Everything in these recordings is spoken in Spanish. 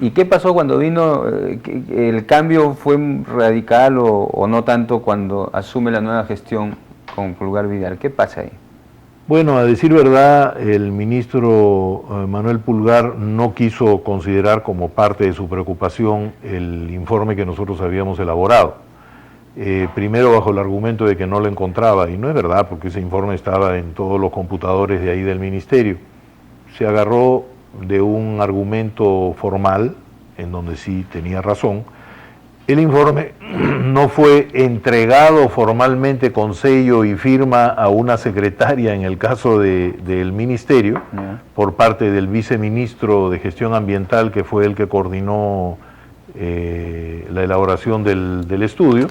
¿Y qué pasó cuando vino? ¿El cambio fue radical o no tanto cuando asume la nueva gestión con Pulgar Vidal? ¿Qué pasa ahí? Bueno, a decir verdad, el ministro Manuel Pulgar no quiso considerar como parte de su preocupación el informe que nosotros habíamos elaborado. Primero bajo el argumento de que no lo encontraba, y no es verdad porque ese informe estaba en todos los computadores de ahí del ministerio. Se agarró de un argumento formal, en donde sí tenía razón. El informe no fue entregado formalmente con sello y firma a una secretaria, en el caso del ministerio, por parte del viceministro de Gestión Ambiental, que fue el que coordinó la elaboración del estudio.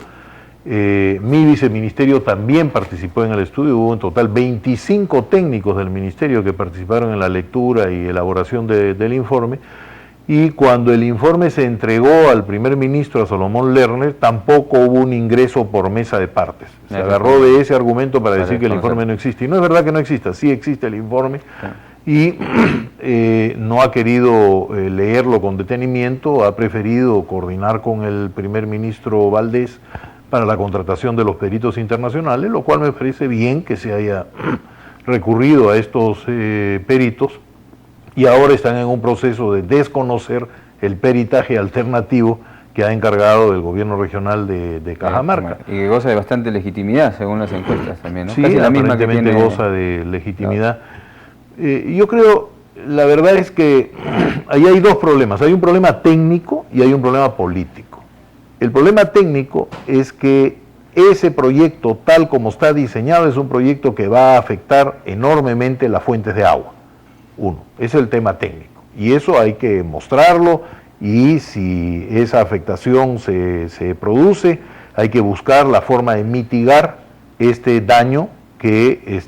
Mi viceministerio también participó en el estudio, hubo en total 25 técnicos del ministerio que participaron en la lectura y elaboración del informe, y cuando el informe se entregó al primer ministro, a Salomón Lerner, tampoco hubo un ingreso por mesa de partes. Se agarró de ese argumento para decir que el informe no existe, y no es verdad que no exista, sí existe el informe, y no ha querido leerlo con detenimiento, ha preferido coordinar con el primer ministro Valdés para la contratación de los peritos internacionales, lo cual me parece bien que se haya recurrido a estos peritos, y ahora están en un proceso de desconocer el peritaje alternativo que ha encargado el gobierno regional de Cajamarca. Y que goza de bastante legitimidad, según las encuestas también, ¿no? Sí, casi la misma que tiene... goza de legitimidad. Yo creo, la verdad es que ahí hay dos problemas, hay un problema técnico y hay un problema político. El problema técnico es que ese proyecto, tal como está diseñado, es un proyecto que va a afectar enormemente las fuentes de agua. Uno, ese es el tema técnico. Y eso hay que mostrarlo, y si esa afectación se produce, hay que buscar la forma de mitigar este daño que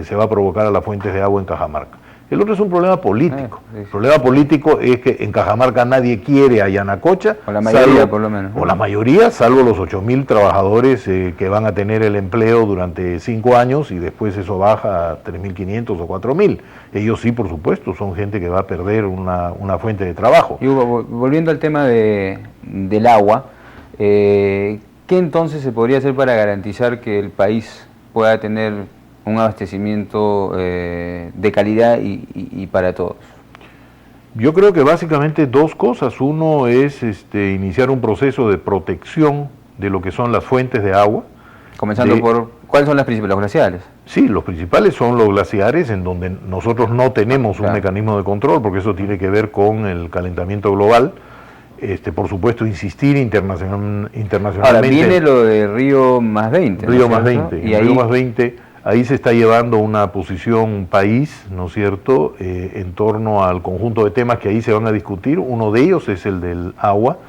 se va a provocar a las fuentes de agua en Cajamarca. El otro es un problema político. El problema político es que en Cajamarca nadie quiere a Yanacocha. O la mayoría, por lo menos. O la mayoría, salvo los 8.000 trabajadores que van a tener el empleo durante 5 años y después eso baja a 3.500 o 4.000. Ellos sí, por supuesto, son gente que va a perder una fuente de trabajo. Y Hugo, volviendo al tema del agua, ¿qué entonces se podría hacer para garantizar que el país pueda tener un abastecimiento de calidad y para todos? Yo creo que básicamente dos cosas. Uno es iniciar un proceso de protección de lo que son las fuentes de agua. Comenzando por, ¿cuáles son las principales? ¿Los glaciares? Sí, los principales son los glaciares, en donde nosotros no tenemos un mecanismo de control, porque eso tiene que ver con el calentamiento global. Por supuesto, insistir internacionalmente. Ahora, viene lo de Río más 20. Río más 20. Y Río más 20, ahí se está llevando una posición país, ¿no es cierto?, en torno al conjunto de temas que ahí se van a discutir. Uno de ellos es el del agua.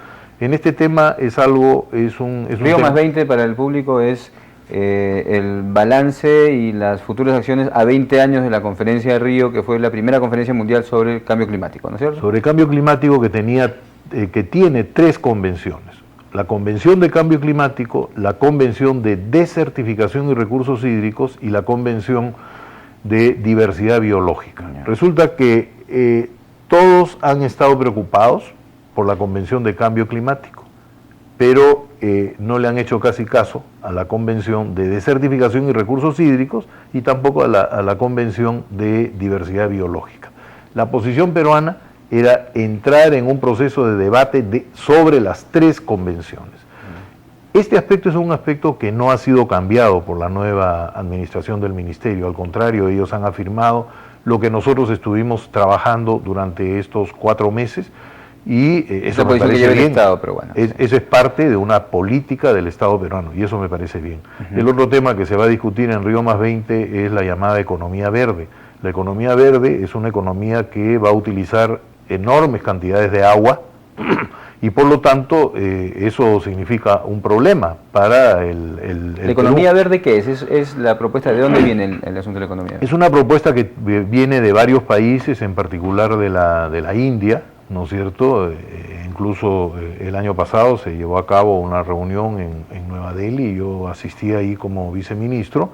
En este tema es algo, Río más 20 para el público es el balance y las futuras acciones a 20 años de la conferencia de Río, que fue la primera conferencia mundial sobre el cambio climático, ¿no es cierto? Sobre el cambio climático, que tiene 3 convenciones. La Convención de Cambio Climático, la Convención de Desertificación y Recursos Hídricos y la Convención de Diversidad Biológica. Resulta que todos han estado preocupados por la Convención de Cambio Climático, pero no le han hecho casi caso a la Convención de Desertificación y Recursos Hídricos y tampoco a la Convención de Diversidad Biológica. La posición peruana era entrar en un proceso de debate sobre las 3 convenciones. Este aspecto es un aspecto que no ha sido cambiado por la nueva administración del ministerio, al contrario, ellos han afirmado lo que nosotros estuvimos trabajando durante estos 4 meses, y eso me parece bien. Estado, pero bueno. Eso es parte de una política del Estado peruano, y eso me parece bien. El otro tema que se va a discutir en Río más 20 es la llamada economía verde. La economía verde es una economía que va a utilizar enormes cantidades de agua y por lo tanto eso significa un problema para el ¿La economía verde qué es? ¿Es la propuesta? ¿De dónde viene el asunto de la economía verde? Es una propuesta que viene de varios países, en particular de la India, ¿no es cierto? Incluso el año pasado se llevó a cabo una reunión en Nueva Delhi y yo asistí ahí como viceministro,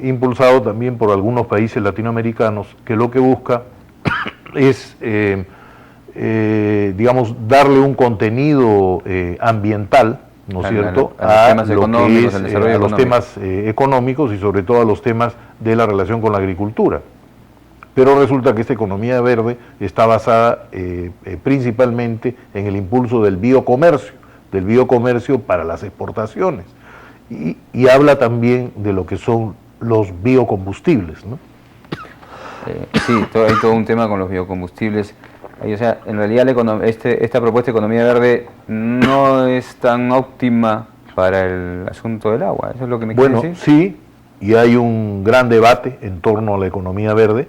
impulsado también por algunos países latinoamericanos, que lo que busca es digamos, darle un contenido ambiental, ¿no es cierto?, a los temas económicos y sobre todo a los temas de la relación con la agricultura. Pero resulta que esta economía verde está basada principalmente en el impulso del biocomercio para las exportaciones. Y habla también de lo que son los biocombustibles, ¿no? Sí, hay todo un tema con los biocombustibles. O sea, en realidad esta propuesta de economía verde no es tan óptima para el asunto del agua. ¿Eso es lo que me quiere decir? Bueno, sí, y hay un gran debate en torno a la economía verde.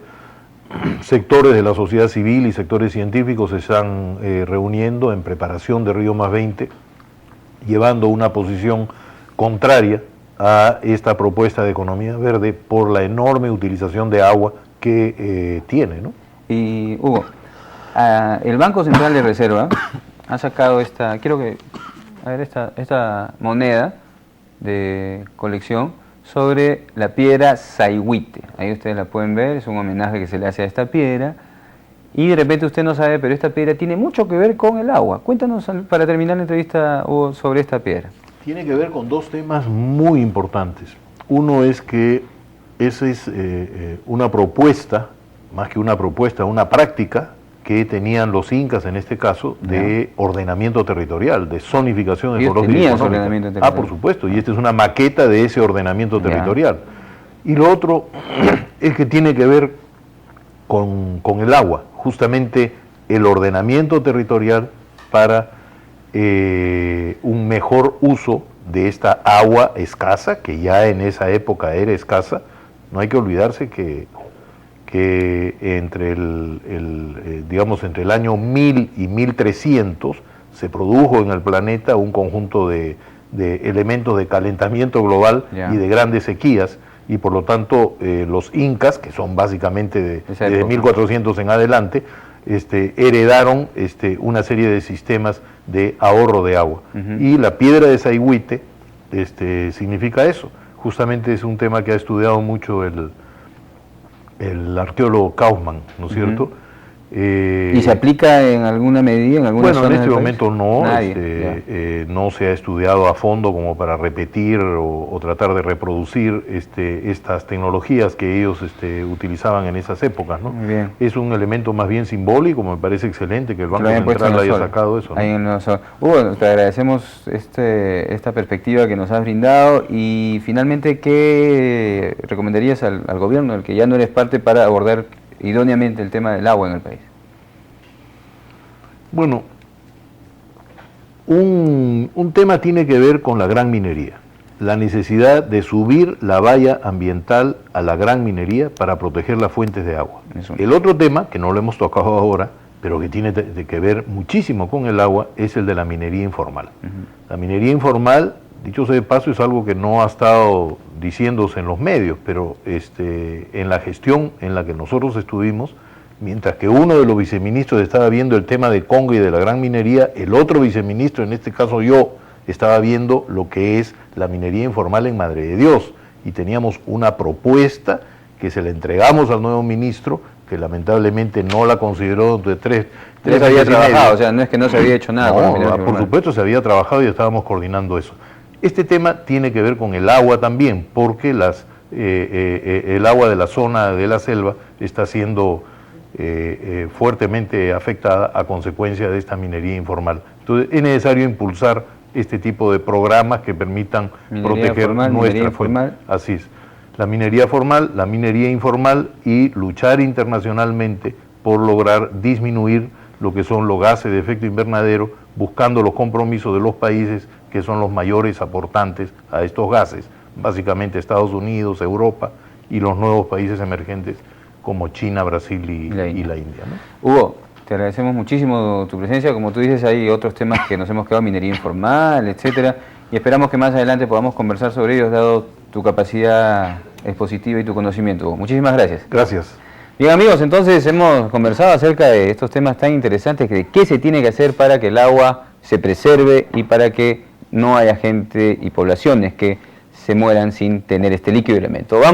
Sectores de la sociedad civil y sectores científicos se están reuniendo en preparación de Río +20, llevando una posición contraria a esta propuesta de economía verde por la enorme utilización de agua que tiene, ¿no? Y Hugo, el Banco Central de Reserva ha sacado esta moneda de colección sobre la piedra Sayhuite. Ahí ustedes la pueden ver, es un homenaje que se le hace a esta piedra. Y de repente usted no sabe, pero esta piedra tiene mucho que ver con el agua. Cuéntanos, para terminar la entrevista, Hugo, sobre esta piedra. Tiene que ver con dos temas muy importantes. Uno es que esa es una propuesta, más que una propuesta, una práctica que tenían los incas en este caso de ordenamiento territorial, de zonificación ecológica y económica. Ordenamiento territorial. Por supuesto, y esta es una maqueta de ese ordenamiento territorial. Y lo otro es que tiene que ver con el agua, justamente el ordenamiento territorial para un mejor uso de esta agua escasa, que ya en esa época era escasa. No hay que olvidarse que entre entre el año 1000 y 1300 se produjo en el planeta un conjunto de elementos de calentamiento global y de grandes sequías, y por lo tanto los incas, que son básicamente desde 1400 en adelante, heredaron una serie de sistemas de ahorro de agua. Y la piedra de Sayhuite significa eso. Justamente es un tema que ha estudiado mucho el arqueólogo Kaufman, ¿no es cierto? ¿Y se aplica en alguna medida, en alguna zona? Bueno, en este momento no, no se ha estudiado a fondo como para repetir o tratar de reproducir estas tecnologías que ellos utilizaban en esas épocas, ¿no? Bien. Es un elemento más bien simbólico, me parece excelente que el Banco Central haya sacado eso, ¿no? Hugo, te agradecemos esta perspectiva que nos has brindado, y finalmente, ¿qué recomendarías al gobierno, del que ya no eres parte, para abordar idóneamente el tema del agua en el país? Bueno, un tema tiene que ver con la gran minería, la necesidad de subir la valla ambiental a la gran minería para proteger las fuentes de agua. El otro tema, que no lo hemos tocado ahora, pero que tiene que ver muchísimo con el agua, es el de la minería informal. La minería informal, dicho sea de paso, es algo que no ha estado diciéndose en los medios, pero en la gestión en la que nosotros estuvimos, mientras que uno de los viceministros estaba viendo el tema de Congo y de la gran minería, el otro viceministro, en este caso yo, estaba viendo lo que es la minería informal en Madre de Dios, y teníamos una propuesta que se le entregamos al nuevo ministro, que lamentablemente no la consideró de tres había trabajado, o sea, no es que no se había hecho nada. No, por supuesto se había trabajado y estábamos coordinando eso. Este tema tiene que ver con el agua también, porque el agua de la zona de la selva está siendo fuertemente afectada a consecuencia de esta minería informal. Entonces es necesario impulsar este tipo de programas que permitan proteger nuestra fuente. Así es. La minería formal, la minería informal, y luchar internacionalmente por lograr disminuir lo que son los gases de efecto invernadero, buscando los compromisos de los países que son los mayores aportantes a estos gases, básicamente Estados Unidos, Europa y los nuevos países emergentes como China, Brasil y la India, ¿no? Hugo, te agradecemos muchísimo tu presencia. Como tú dices, hay otros temas que nos hemos quedado, minería informal, etcétera, y esperamos que más adelante podamos conversar sobre ellos, dado tu capacidad expositiva y tu conocimiento, Hugo. Muchísimas gracias. Gracias. Bien, amigos, entonces hemos conversado acerca de estos temas tan interesantes, de qué se tiene que hacer para que el agua se preserve y para que no haya gente y poblaciones que se mueran sin tener este líquido elemento.